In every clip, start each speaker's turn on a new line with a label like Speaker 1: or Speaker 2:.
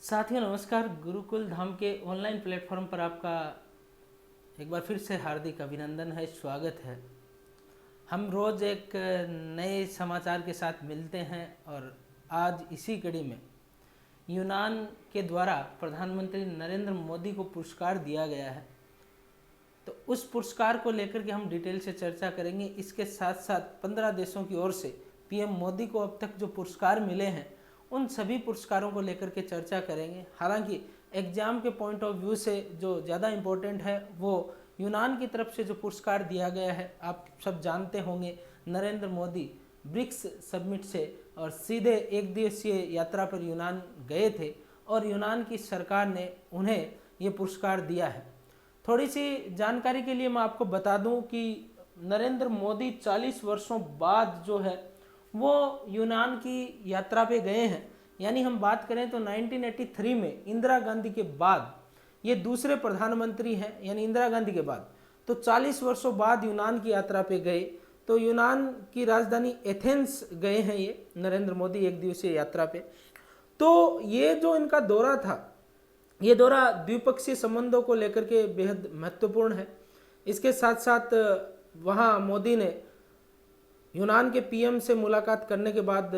Speaker 1: साथियों नमस्कार। गुरुकुल धाम के ऑनलाइन प्लेटफॉर्म पर आपका एक बार फिर से हार्दिक अभिनंदन है, स्वागत है। हम रोज़ एक नए समाचार के साथ मिलते हैं और आज इसी कड़ी में यूनान के द्वारा प्रधानमंत्री नरेंद्र मोदी को पुरस्कार दिया गया है, तो उस पुरस्कार को लेकर के हम डिटेल से चर्चा करेंगे। इसके साथ साथ 15 देशों की ओर से पीएम मोदी को अब तक जो पुरस्कार मिले हैं उन सभी पुरस्कारों को लेकर के चर्चा करेंगे। हालांकि एग्जाम के पॉइंट ऑफ व्यू से जो ज़्यादा इम्पोर्टेंट है वो यूनान की तरफ से जो पुरस्कार दिया गया है। आप सब जानते होंगे नरेंद्र मोदी ब्रिक्स समिट से और सीधे एक दिवसीय यात्रा पर यूनान गए थे और यूनान की सरकार ने उन्हें ये पुरस्कार दिया है। थोड़ी सी जानकारी के लिए मैं आपको बता दूं कि नरेंद्र मोदी 40 वर्षों बाद जो है वो यूनान की यात्रा पे गए हैं। यानी हम बात करें तो 1983 में इंदिरा गांधी के बाद ये दूसरे प्रधानमंत्री हैं, यानी इंदिरा गांधी के बाद तो 40 वर्षों बाद यूनान की यात्रा पे गए। तो यूनान की राजधानी एथेंस गए हैं ये नरेंद्र मोदी एक दिवसीय यात्रा पे। तो ये जो इनका दौरा था, ये दौरा द्विपक्षीय संबंधों को लेकर के बेहद महत्वपूर्ण है। इसके साथ साथ वहाँ मोदी ने यूनान के पीएम से मुलाकात करने के बाद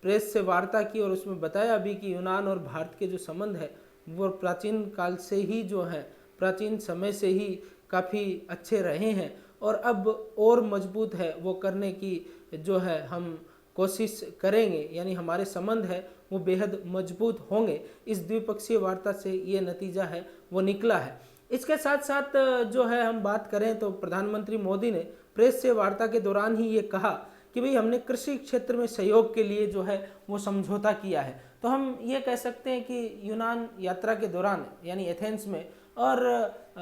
Speaker 1: प्रेस से वार्ता की और उसमें बताया भी कि यूनान और भारत के जो संबंध है वो प्राचीन काल से ही जो है, प्राचीन समय से ही काफ़ी अच्छे रहे हैं और अब और मजबूत है वो करने की जो है हम कोशिश करेंगे। यानी हमारे संबंध है वो बेहद मजबूत होंगे। इस द्विपक्षीय वार्ता से ये नतीजा है वो निकला है। इसके साथ साथ जो है हम बात करें तो प्रधानमंत्री मोदी ने प्रेस से वार्ता के दौरान ही ये कहा कि भाई हमने कृषि क्षेत्र में सहयोग के लिए जो है वो समझौता किया है। तो हम ये कह सकते हैं कि यूनान यात्रा के दौरान यानी एथेंस में और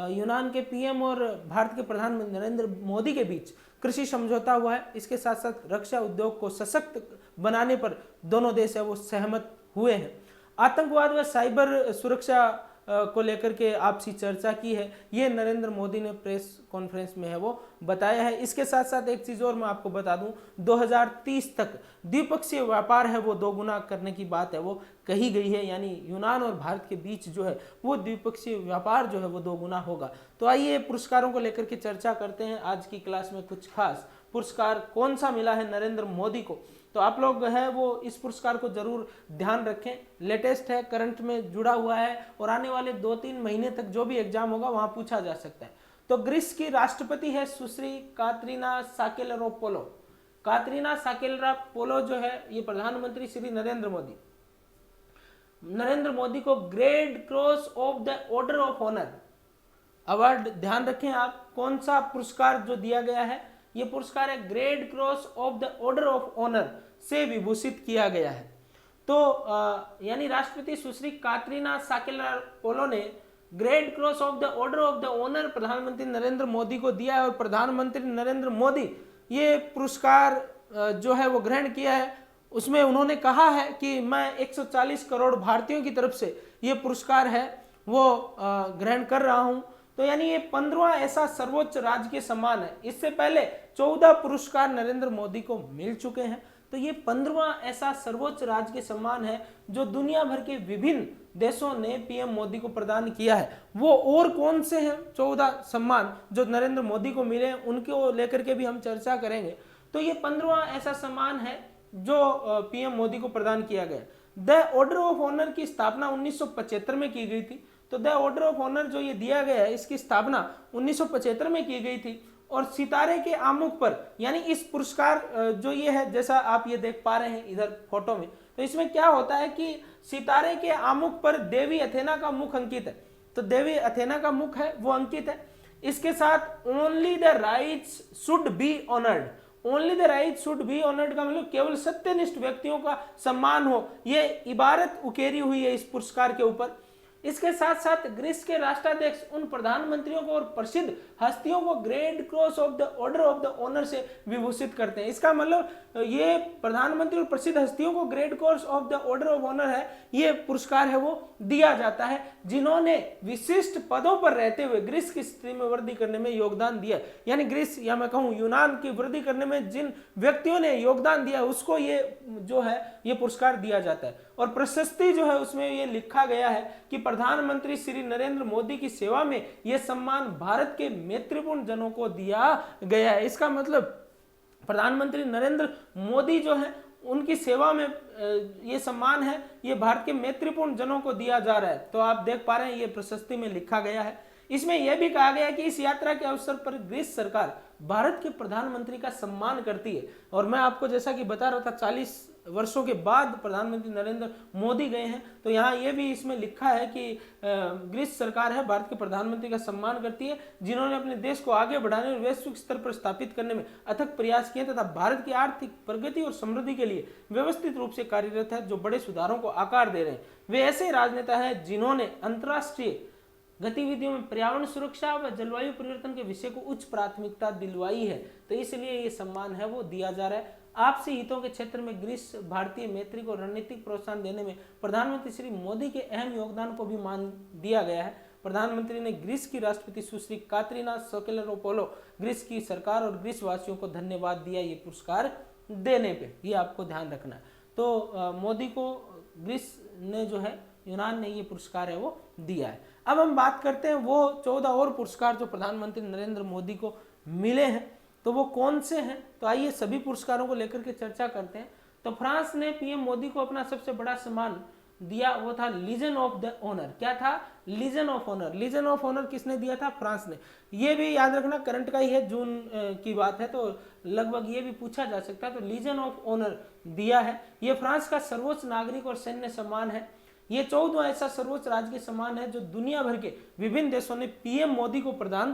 Speaker 1: यूनान के पीएम और भारत के प्रधानमंत्री नरेंद्र मोदी के बीच कृषि समझौता हुआ है। इसके साथ साथ रक्षा उद्योग को सशक्त बनाने पर दोनों देश है वो सहमत हुए हैं। आतंकवाद व साइबर सुरक्षा को लेकर के आपसी चर्चा की है, ये नरेंद्र मोदी ने प्रेस कॉन्फ्रेंस में है वो बताया है। इसके साथ साथ एक चीज़ और मैं आपको बता दूं, 2030 तक द्विपक्षीय व्यापार है वो दोगुना करने की बात है वो कही गई है। यानी यूनान और भारत के बीच जो है वो द्विपक्षीय व्यापार जो है वो दोगुना होगा। तो आइए पुरस्कारों को लेकर के चर्चा करते हैं। आज की क्लास में कुछ खास पुरस्कार कौन सा मिला है नरेंद्र मोदी को, तो आप लोग है वो इस पुरस्कार को जरूर ध्यान रखें। लेटेस्ट है, करंट में जुड़ा हुआ है और आने वाले 2-3 महीने तक जो भी एग्जाम होगा वहां पूछा जा सकता है। तो ग्रीस की राष्ट्रपति है सुश्री कातरीना साकेलरोपोलो। कातरीना साकेलरोपोलो जो है ये प्रधानमंत्री श्री नरेंद्र मोदी को great cross of the order of honour award, ध्यान रखें आप, कौन सा पुरस्कार जो दिया गया है, ये पुरस्कार है great cross of the order of honour से विभूषित किया गया है। तो यानी राष्ट्रपति सुश्री कातरीना साकेलरोपोलो ने great cross of the order of the honour प्रधानमंत्री नरेंद्र मोदी को दिया है और प्रधानमंत्री नरेंद्र मोदी ये पुरस्कार जो है वो ग्रहण किया है। उसमें उन्होंने कहा है कि मैं 140 करोड़ भारतीयों की तरफ से ये पुरस्कार है वो ग्रहण कर रहा हूं। तो यानी ये 15वां ऐसा सर्वोच्च राजकीय सम्मान है। इससे पहले 14 पुरस्कार नरेंद्र मोदी को मिल चुके हैं। तो ये 15वां ऐसा सर्वोच्च राजकीय सम्मान है जो दुनिया भर के विभिन्न देशों ने पीएम मोदी को प्रदान किया है। वो और कौन से हैं 14 सम्मान जो नरेंद्र मोदी को मिले, उनको लेकर के भी हम चर्चा करेंगे। तो ये 15वां ऐसा सम्मान है जो पीएम मोदी को प्रदान किया गया। द ऑर्डर ऑफ ऑनर की स्थापना 1975 में की गई थी। तो द ऑर्डर ऑफ ऑनर जो ये दिया गया है इसकी स्थापना 1975 में की गई थी और सितारे के आमुख पर, यानी इस पुरस्कार जो ये है जैसा आप ये देख पा रहे हैं इधर फोटो में, तो इसमें क्या होता है कि सितारे के आमुख पर देवी अथेना का मुख अंकित है। तो देवी अथेना का मुख है वो अंकित है। इसके साथ only the rights should be honoured, only the right should be honoured का मतलब केवल सत्यनिष्ठ व्यक्तियों का सम्मान हो, ये इबारत उकेरी हुई है इस पुरस्कार के ऊपर। इसके साथ साथ ग्रीस के राष्ट्राध्यक्ष उन प्रधानमंत्रियों को और प्रसिद्ध हस्तियों को great cross of the order of the honour से विभूषित करते हैं। इसका मतलब ये प्रधानमंत्री और प्रसिद्ध हस्तियों को great cross of the order of honour है ये पुरस्कार है वो दिया जाता है जिन्होंने विशिष्ट पदों पर रहते हुए ग्रीस की स्थिति में वृद्धि करने में योगदान दिया। यानी ग्रीस या मैं कहूँ यूनान की वृद्धि करने में जिन व्यक्तियों ने योगदान दिया उसको ये जो है ये पुरस्कार दिया जाता है।
Speaker 2: और प्रशस्ति जो है उसमें ये लिखा गया है कि प्रधानमंत्री श्री नरेंद्र मोदी की सेवा में यह सम्मान भारत के मैत्रीपूर्ण जनों को दिया गया है। इसका मतलब प्रधानमंत्री नरेंद्र मोदी जो है उनकी सेवा में ये सम्मान है, ये भारत के मैत्रीपूर्ण जनों को दिया जा रहा है। तो आप देख पा रहे हैं ये प्रशस्ति में लिखा गया है। इसमें यह भी कहा गया है कि इस यात्रा के अवसर पर ग्रीस सरकार भारत के प्रधानमंत्री का सम्मान करती है। और मैं आपको जैसा कि बता रहा था 40 वर्षों के बाद प्रधानमंत्री नरेंद्र मोदी गए हैं, तो यहाँ ये भी इसमें लिखा है कि ग्रीस सरकार है भारत के प्रधानमंत्री का सम्मान करती है, जिन्होंने अपने देश को आगे बढ़ाने और वैश्विक स्तर पर स्थापित करने में अथक प्रयास किए तथा भारत की आर्थिक प्रगति और समृद्धि के लिए व्यवस्थित रूप से कार्यरत है, जो बड़े सुधारों को आकार दे रहे हैं। वे ऐसे राजनेता है जिन्होंने अंतर्राष्ट्रीय गतिविधियों में पर्यावरण सुरक्षा व जलवायु परिवर्तन के विषय को उच्च प्राथमिकता दिलवाई है, तो इसलिए ये सम्मान है वो दिया जा रहा है। आपसी हितों के क्षेत्र में ग्रीस भारतीय मैत्री को रणनीतिक प्रोत्साहन देने में प्रधानमंत्री श्री मोदी के अहम योगदान को भी मान दिया गया है। प्रधानमंत्री ने ग्रीस की राष्ट्रपति सुश्री कातरीना सोकेलेरोपोलो, ग्रीस की सरकार और ग्रीस वासियों को धन्यवाद दिया ये पुरस्कार देने पे, ये आपको ध्यान रखना है। तो मोदी को ग्रीस ने जो है, यूनान ने ये पुरस्कार है वो दिया है। अब हम बात करते हैं वो 14 और पुरस्कार जो प्रधानमंत्री नरेंद्र मोदी को मिले हैं, तो वो कौन से हैं। तो आइए सभी पुरस्कारों को लेकर के चर्चा करते हैं। तो फ्रांस ने पीएम मोदी को अपना सबसे बड़ा सम्मान दिया, वो था लीजन ऑफ द ऑनर। क्या था? Legion of honour. Legion of honour किसने दिया था? फ्रांस ने। ये भी याद रखना, करंट का ही है, जून की बात है, तो लगभग ये भी पूछा जा सकता है। तो लीजन ऑफ ऑनर दिया है। ये फ्रांस का सर्वोच्च नागरिक और सैन्य सम्मान है। ये 14वां ऐसा सर्वोच्च राजकीय सम्मान है जो दुनिया भर के विभिन्न देशों ने पीएम मोदी को प्रदान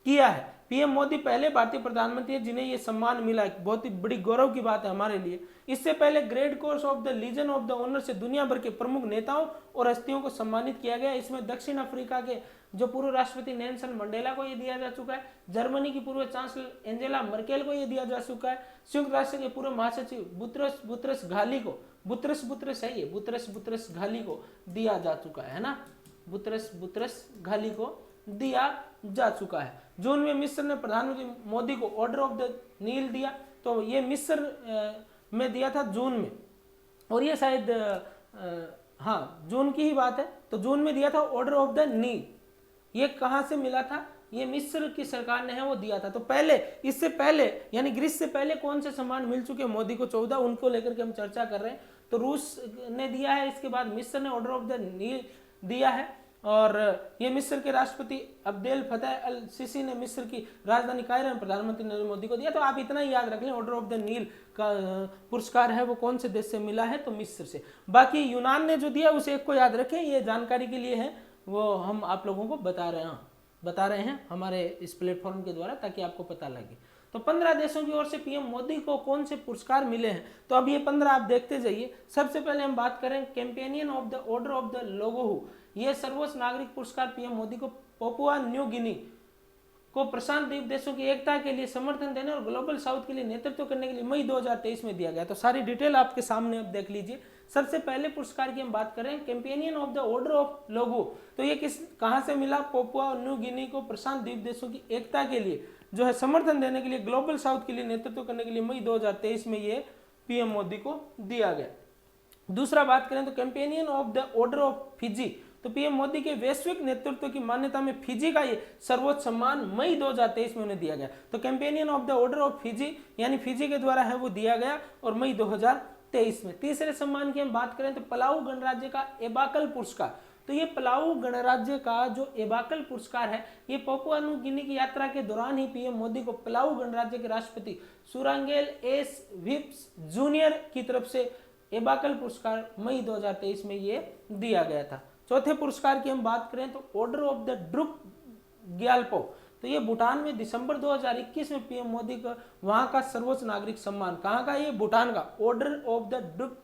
Speaker 2: किया है। पीएम मोदी पहले भारतीय प्रधानमंत्री है जिन्हें यह सम्मान मिला है। बहुत ही बड़ी गौरव की बात है हमारे लिए। इससे पहले great course of the legion of the honour से दुनिया भर के प्रमुख नेताओं और हस्तियों को सम्मानित किया गया। इसमें दक्षिण अफ्रीका के जो पूर्व राष्ट्रपति नेल्सन मंडेला को यह दिया जा चुका है, जर्मनी की पूर्व चांसलर एंजेला मर्केल को यह दिया जा चुका है, संयुक्त राष्ट्र के पूर्व महासचिव बुतरस घाली को, बुतरस घाली को दिया जा चुका है ना, बुतरस घाली को दिया जा चुका है। जून में मिस्र ने प्रधानमंत्री मोदी को ऑर्डर ऑफ द नील दिया, तो ये मिस्र में दिया था जून में, और ये शायद हाँ जून की ही बात है। तो जून में दिया था ऑर्डर ऑफ द नील। ये कहाँ से मिला था? ये मिस्र की सरकार ने है वो दिया था। तो पहले, इससे पहले यानी ग्रीस से पहले कौन से सम्मान मिल चुके हैं मोदी को? 14, उनको लेकर के हम चर्चा कर रहे हैं। तो रूस ने दिया है, इसके बाद मिस्र ने ऑर्डर ऑफ द नील दिया है, और ये मिस्र के राष्ट्रपति अब्देल फतेह अल सीसी ने मिस्र की राजधानी कायरो में प्रधानमंत्री नरेंद्र मोदी को दिया। तो आप इतना ही याद रख लें, ऑर्डर ऑफ द नील का पुरस्कार है वो कौन से देश से मिला है? तो मिस्र से। बाकी यूनान ने जो दिया उसे एक को याद रखें, ये जानकारी के लिए है, वो हम आप लोगों को बता रहे हैं हमारे इस प्लेटफॉर्म के द्वारा, ताकि आपको पता लगे। तो 15 देशों की ओर से पीएम मोदी को कौन से पुरस्कार मिले हैं? तो अब ये 15 आप देखते जाइए। सबसे पहले हम बात करें companion of the order of the लोगोहू। ये सर्वोच्च नागरिक पुरस्कार पीएम मोदी को पापुआ न्यू गिनी को प्रशांत द्वीप देशों की एकता के लिए समर्थन देने और ग्लोबल साउथ के लिए नेतृत्व करने के लिए मई 2023 में दिया गया। तो सारी डिटेल आपके सामने अब देख लीजिए। सबसे पहले पुरस्कार की हम बात करें, companion of the order of Logohu, तो ये कहां से मिला? पापुआ न्यू गिनी को प्रशांत द्वीप देशों की एकता के लिए जो है समर्थन देने के लिए, ग्लोबल साउथ के लिए नेतृत्व करने के लिए मई 2023 में ये पीएम मोदी को दिया गया। दूसरा बात करें तो companion of the order of Fiji, तो पीएम मोदी के वैश्विक नेतृत्व की मान्यता में फिजी का ये सर्वोच्च सम्मान मई 2023 में उन्हें दिया गया। तो companion of the order of Fiji यानी फिजी के द्वारा है वो दिया गया, और मई 2023 में। तीसरे सम्मान की हम बात करें तो पलाऊ गणराज्य का एबाकल पुरस्कार, तो ये पलाऊ गणराज्य का जो एबाकल पुरस्कार है, ये पापुआ न्यू गिनी की यात्रा के दौरान ही पीएम मोदी को पलाऊ गणराज्य के राष्ट्रपति सुरांगेल एस विप्स जूनियर की तरफ से एबाकल पुरस्कार मई 2023 में ये दिया गया था। चौथे पुरस्कार की हम बात करें तो order of the Druk Gyalpo, तो ये भूटान में दिसंबर 2021 में पीएम मोदी का वहां का सर्वोच्च नागरिक सम्मान, कहां का? ये भूटान का order of the Druk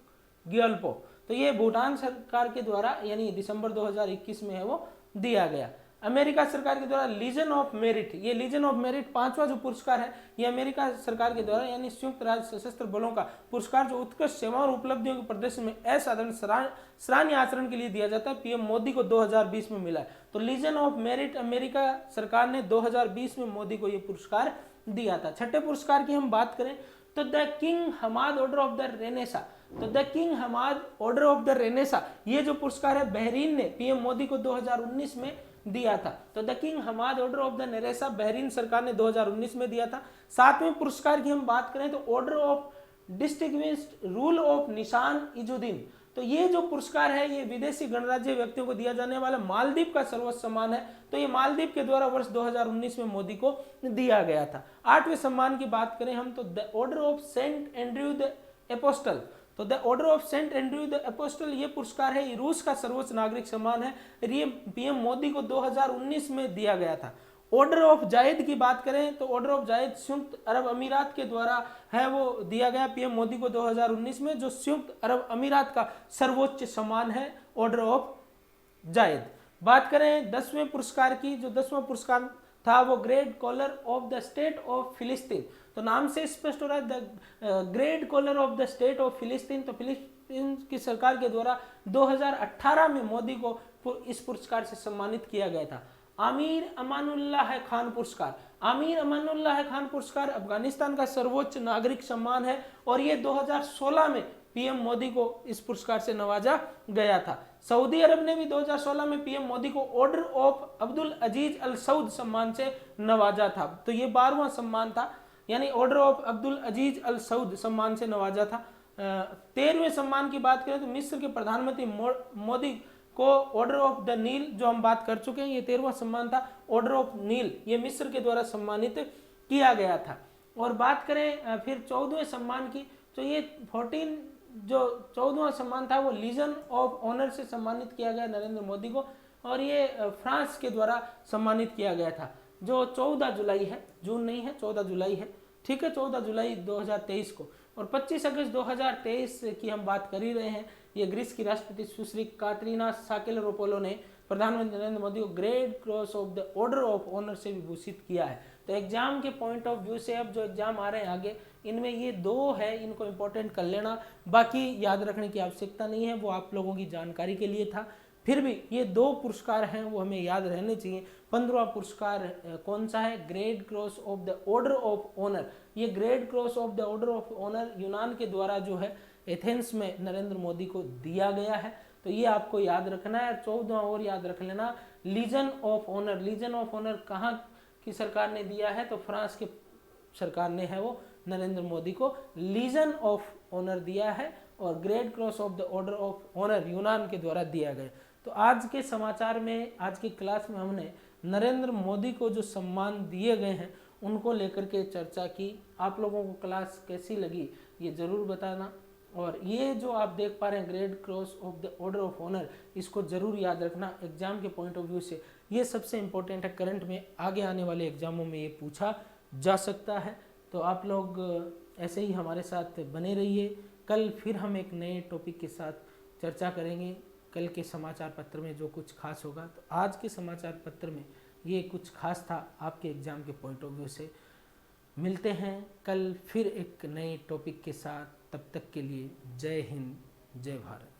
Speaker 2: Gyalpo, तो ये भूटान सरकार के द्वारा यानी दिसंबर 2021 में है वो दिया गया। अमेरिका सरकार के द्वारा लीजन ऑफ मेरिट, ये लीजन ऑफ मेरिट 5वां जो पुरस्कार है, ये अमेरिका सरकार के द्वारा यानी संयुक्त राज्य सशस्त्र बलों का पुरस्कार जो उत्कृष्ट सेवा और उपलब्धियों के प्रदर्शन में असाधारण सराहनीय आचरण के लिए दिया जाता है, पीएम मोदी को 2020 में मिला है। तो लीजन ऑफ मेरिट अमेरिका सरकार ने 2020 में मोदी को ये पुरस्कार दिया था। छठे पुरस्कार की हम बात करें तो the king Hamad order of the Renaissance, तो the king Hamad order of the Renaissance, ये जो पुरस्कार है बहरीन ने पीएम मोदी को 2019 में दिया था। तो the king Hamad order of the नेरेसा बहरीन सरकार ने 2019 में दिया था। सातवें पुरस्कार की हम बात करें तो order of distinguished rule of निशान इजुद्दीन, तो ये जो पुरस्कार है ये विदेशी गणराज्य व्यक्तियों को दिया जाने वाला मालदीव का सर्वोच्च सम्मान है। तो ये मालदीव के द्वारा वर्ष 2019 में मोदी को दिया गया था। आठवें सम्मान की बात करें हम तो the order of Saint Andrew the Apostle, तो the order of Saint Andrew the Apostle ये पुरस्कार है, ये रूस का सर्वोच्च नागरिक सम्मान है। ये पीएम मोदी को 2019 में दिया गया था। ऑर्डर ऑफ जायद की बात करें तो ऑर्डर ऑफ जायद संयुक्त अरब अमीरात के द्वारा है वो दिया गया पीएम मोदी को 2019 में, जो संयुक्त अरब अमीरात का सर्वोच्च सम्मान है ऑर्डर ऑफ जायद। बात करें 10वें पुरस्कार की, जो 10वां पुरस्कार था वो great collar of the state of फिलिस्तीन, तो नाम से स्पष्ट हो रहा है the great collar of the state of फिलिस्तीन, तो फिलिस्तीन की सरकार के द्वारा 2018 में मोदी को इस पुरस्कार से सम्मानित किया गया था। आमिर अमानुल्लाह खान पुरस्कार, आमिर अमानुल्लाह खान पुरस्कार अफगानिस्तान का सर्वोच्च नागरिक सम्मान है और ये 2016 में पीएम मोदी को इस पुरस्कार से नवाजा गया था। सऊदी अरब ने भी 2016 में पीएम मोदी को ऑर्डर ऑफ अब्दुल अजीज अल सऊद सम्मान से नवाजा था। तो ये 12वां सम्मान था, यानी ऑर्डर ऑफ अब्दुल अजीज अल सऊद सम्मान से नवाजा था। 13वें सम्मान की बात करें तो मिस्र के प्रधानमंत्री मोदी को ऑर्डर ऑफ द नील, जो हम बात कर चुके हैं, ये 13वां सम्मान था। ऑर्डर ऑफ नील ये मिस्र के द्वारा सम्मानित किया गया था। और बात करें फिर 14वें सम्मान की, तो ये 14वां सम्मान था वो लीजन ऑफ ऑनर से सम्मानित किया गया नरेंद्र मोदी को, और ये फ्रांस के द्वारा सम्मानित किया गया था, जो 14 जुलाई है, जून नहीं है, 14 जुलाई है, ठीक है, 14 जुलाई 2023 को। और 25 अगस्त 2023 की हम बात कर ही रहे हैं, ये ग्रीस की राष्ट्रपति सुश्री काटरीना साकेलरोपोलो ने प्रधानमंत्री नरेंद्र मोदी को great cross of the order of honour से विभूषित किया है। तो एग्जाम के पॉइंट ऑफ व्यू से अब जो एग्जाम आ रहे हैं आगे, इनमें ये 2 है, इनको इंपॉर्टेंट कर लेना, बाकी याद रखने की आवश्यकता नहीं है, वो आप लोगों की जानकारी के लिए था। फिर भी ये 2 पुरस्कार हैं वो हमें याद रहने चाहिए। 15वां पुरस्कार कौन सा है? Great cross of the order of honour. ये great cross of the order of honour यूनान के द्वारा जो है एथेंस में नरेंद्र मोदी को दिया गया है, तो ये आपको याद रखना है। 14वां और याद रख लेना, legion of honour. Legion of honour कहाँ की सरकार ने दिया है? तो फ्रांस की सरकार ने है वो नरेंद्र मोदी को लीजन ऑफ ऑनर दिया है, और great cross of the order of honour यूनान के द्वारा दिया गया। तो आज के समाचार में, आज की क्लास में हमने नरेंद्र मोदी को जो सम्मान दिए गए हैं उनको लेकर के चर्चा की। आप लोगों को क्लास कैसी लगी ये ज़रूर बताना, और ये जो आप देख पा रहे हैं great cross of the order of honour, इसको ज़रूर याद रखना एग्जाम के पॉइंट ऑफ व्यू से। ये सबसे इम्पोर्टेंट है, करंट में आगे आने वाले एग्जामों में ये पूछा जा सकता है। तो आप लोग ऐसे ही हमारे साथ बने रहिए। कल फिर हम एक नए टॉपिक के साथ चर्चा करेंगे। कल के समाचार पत्र में जो कुछ खास होगा, तो आज के समाचार पत्र में ये कुछ खास था आपके एग्ज़ाम के पॉइंट ऑफ व्यू से। मिलते हैं कल फिर एक नए टॉपिक के साथ, तब तक के लिए जय हिंद, जय भारत।